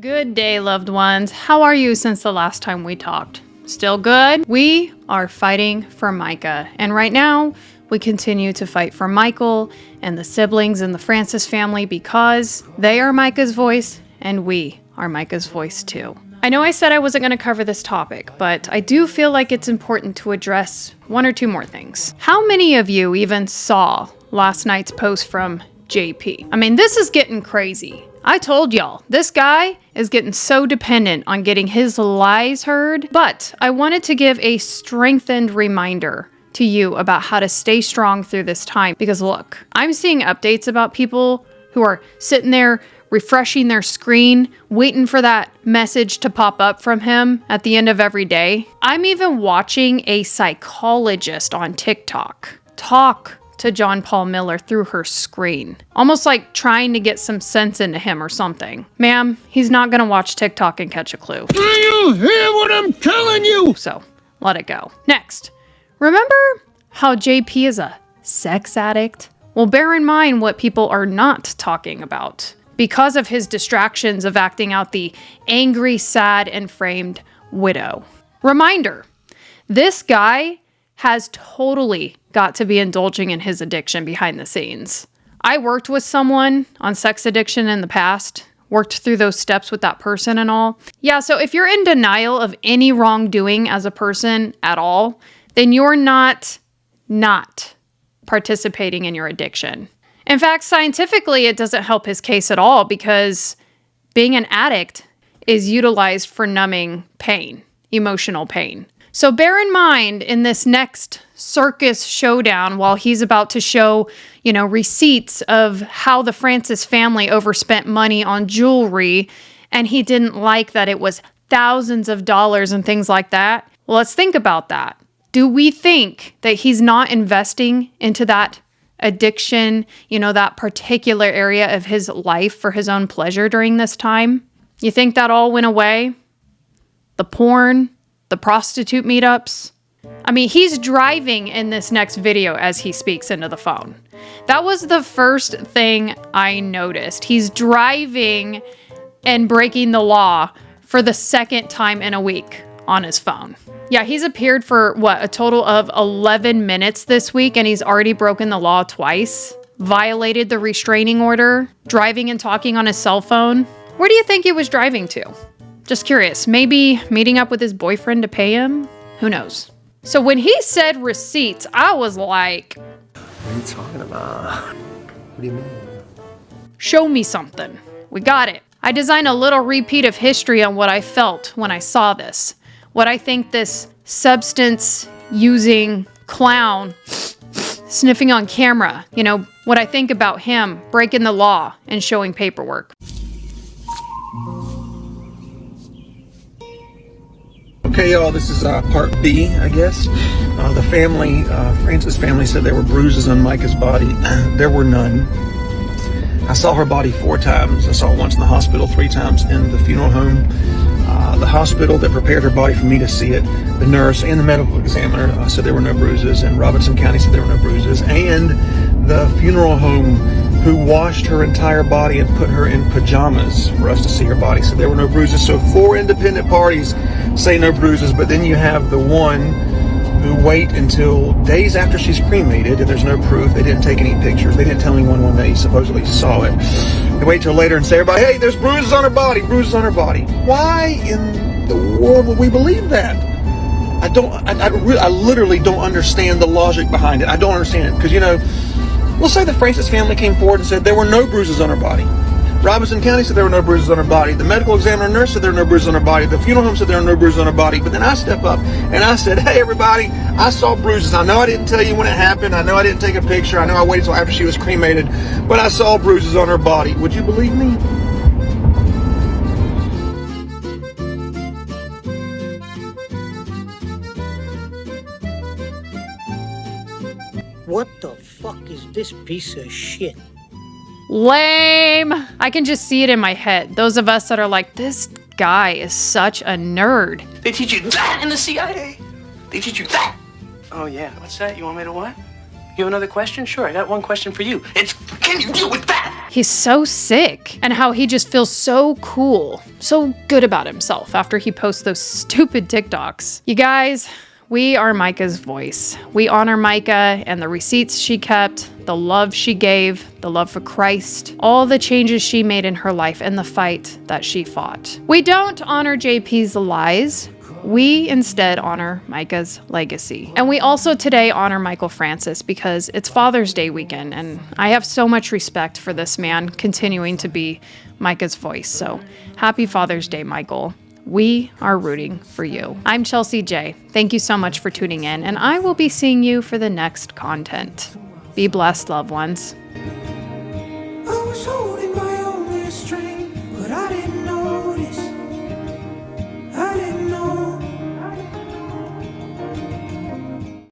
Good day, loved ones. How are you since the last time we talked? Still good? We are fighting for Micah, and right now, we continue to fight for Michael and the siblings in the Francis family because they are Micah's voice, and we are Micah's voice too. I know I said I wasn't going to cover this topic, but I do feel like it's important to address one or two more things. How many of you even saw last night's post from JP? I mean, this is getting crazy. I told y'all, this guy is getting so dependent on getting his lies heard, but I wanted to give a strengthened reminder to you about how to stay strong through this time. Because look, I'm seeing updates about people who are sitting there refreshing their screen, waiting for that message to pop up from him at the end of every day. I'm even watching a psychologist on TikTok talk to John Paul Miller through her screen, almost like trying to get some sense into him or something. Ma'am, he's not gonna watch TikTok and catch a clue. Do you hear what I'm telling you? So, let it go. Next, remember how JP is a sex addict? Well, bear in mind what people are not talking about. Because of his distractions of acting out the angry, sad, and framed widow. Reminder, this guy has totally got to be indulging in his addiction behind the scenes. I worked with someone on sex addiction in the past, worked through those steps with that person and all. Yeah, so if you're in denial of any wrongdoing as a person at all, then you're not participating in your addiction. In fact, scientifically, it doesn't help his case at all because being an addict is utilized for numbing pain, emotional pain. So bear in mind in this next circus showdown, while he's about to show, receipts of how the Francis family overspent money on jewelry, and he didn't like that it was thousands of dollars and things like that. Well, let's think about that. Do we think that he's not investing into that addiction, that particular area of his life for his own pleasure during this time? You think that all went away? The porn, the prostitute meetups? I mean, he's driving in this next video as he speaks into the phone. That was the first thing I noticed. He's driving and breaking the law for the second time in a week on his phone. Yeah, he's appeared for, a total of 11 minutes this week, and he's already broken the law twice, violated the restraining order, driving and talking on his cell phone. Where do you think he was driving to? Just curious, maybe meeting up with his boyfriend to pay him? Who knows? So when he said receipts, I was like, what are you talking about? What do you mean? Show me something. We got it. I designed a little repeat of history on what I felt when I saw this. What I think this substance-using clown sniffing on camera, what I think about him breaking the law and showing paperwork. Okay, y'all, this is part B, I guess. The family, Francis family, said there were bruises on Micah's body. There were none. I saw her body 4 times. I saw it once in the hospital, 3 times in the funeral home. The hospital that prepared her body for me to see it, the nurse and the medical examiner said there were no bruises, and Robinson County said there were no bruises, and the funeral home who washed her entire body and put her in pajamas for us to see her body said there were no bruises. So 4 independent parties say no bruises, but then you have the one who wait until days after she's cremated and there's no proof. They didn't take any pictures. They didn't tell anyone when they supposedly saw it. They wait till later and say, everybody, hey, there's bruises on her body, bruises on her body. Why in the world would we believe that? I literally don't understand the logic behind it. I don't understand it because, we'll say the Francis family came forward and said there were no bruises on her body. Robinson County said there were no bruises on her body. The medical examiner nurse said there were no bruises on her body. The funeral home said there were no bruises on her body. But then I step up and I said, hey, everybody, I saw bruises. I know I didn't tell you when it happened. I know I didn't take a picture. I know I waited until after she was cremated. But I saw bruises on her body. Would you believe me? What the fuck is this piece of shit? Lame. I can just see it in my head. Those of us that are like, this guy is such a nerd. They teach you that in the CIA? They teach you that? Oh, yeah. What's that? You want me to what? You have another question? Sure, I got one question for you. It's, can you deal with that? He's so sick, and how he just feels so cool, so good about himself after he posts those stupid TikToks. You guys, we are Micah's voice. We honor Micah and the receipts she kept, the love she gave, the love for Christ, all the changes she made in her life, and the fight that she fought. We don't honor JP's lies. We instead honor Micah's legacy. And we also today honor Michael Francis because it's Father's Day weekend, and I have so much respect for this man continuing to be Micah's voice. So happy Father's Day, Michael. We are rooting for you. I'm Chelsea J. Thank you so much for tuning in, and I will be seeing you for the next content. Be blessed, loved ones. I was so